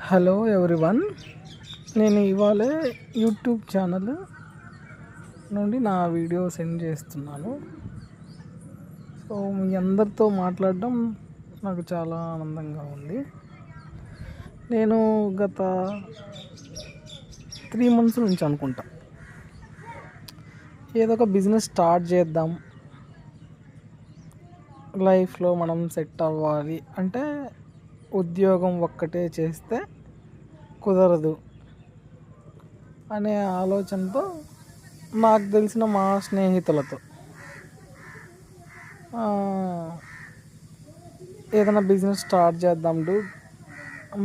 Hello everyone, నేను ఇవాళ YouTube channel నుండి నా వీడియో సెండ్ చేస్తున్నాను. సో మీ అందరితో మాట్లాడడం నాకు చాలా ఆనందంగా ఉంది. నేను గత 3 months నుంచి అనుకుంటా ఏదో ఒక బిజినెస్ స్టార్ట్ చేద్దాం, లైఫ్లో మనం సెట్ అవ్వాలి అంటే ఉద్యోగం ఒక్కటే చేస్తే కుదరదు అనే ఆలోచనతో నాకు తెలిసిన మా స్నేహితులతో ఏదైనా బిజినెస్ స్టార్ట్ చేద్దాం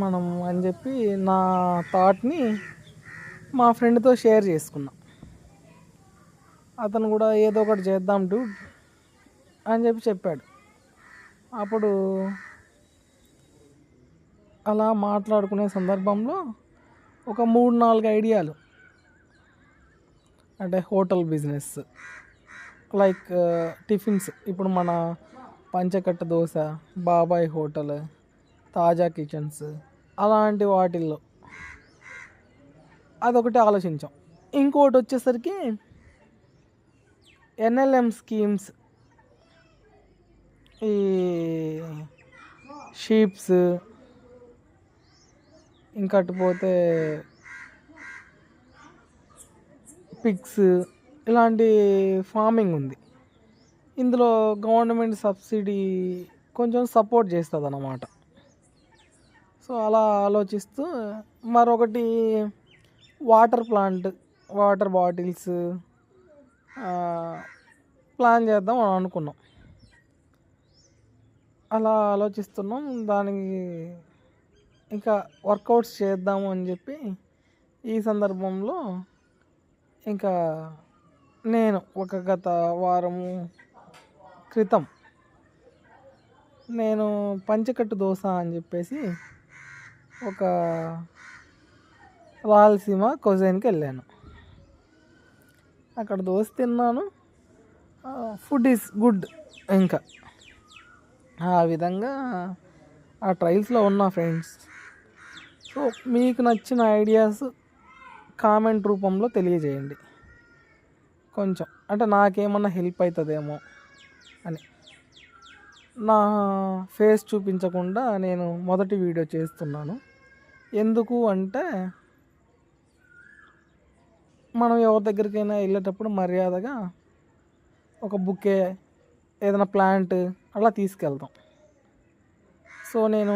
మనం అని చెప్పి నా థాట్ని మా ఫ్రెండ్తో షేర్ చేసుకున్నా. అతను కూడా ఏదో ఒకటి చేద్దాం అని చెప్పాడు. అప్పుడు అలా మాట్లాడుకునే సందర్భంలో ఒక 3-4 ఐడియాలు, అంటే హోటల్ బిజినెస్, లైక్ టిఫిన్స్, ఇప్పుడు మన పంచకట్ట దోశ, బాబాయ్ హోటల్, తాజా కిచెన్స్, అలాంటి వాటిల్లో అదొకటి ఆలోచించాం. ఇంకోటి వచ్చేసరికి ఎన్ఎల్ఎం స్కీమ్స్, ఈ షీప్స్, ఇంకటిపోతే పిగ్స్, ఇలాంటి ఫార్మింగ్ ఉంది. ఇందులో గవర్నమెంట్ సబ్సిడీ కొంచెం సపోర్ట్ చేస్తుంది అన్నమాట. సో అలా ఆలోచిస్తూ మరొకటి వాటర్ బాటిల్స్ ప్లాన్ చేద్దాం అని అనుకున్నాం. అలా ఆలోచిస్తున్నాం. దానికి ఇంకా వర్కౌట్స్ చేద్దాము అని చెప్పి ఈ సందర్భంలో ఇంకా నేను గత వారము క్రితం నేను పంచకట్టు దోశ అని చెప్పేసి ఒక రాయలసీమ కొజైన్కి వెళ్ళాను. అక్కడ దోశ తిన్నాను. Food is good. ఇంకా ఆ విధంగా ఆ ట్రయల్స్లో ఉన్న ఫ్రెండ్స్. సో మీకు నచ్చిన ఐడియాస్ కామెంట్ రూపంలో తెలియజేయండి. కొంచెం అంటే నాకేమన్నా హెల్ప్ అవుతుందేమో అని. నా ఫేస్ చూపించకుండా నేను మొదటి వీడియో చేస్తున్నాను. ఎందుకు అంటే మనం ఎవరి దగ్గరికైనా వెళ్ళేటప్పుడు మర్యాదగా ఒక బుకే, ఏదైనా ప్లాంట్ అలా తీసుకెళ్తాం. సో నేను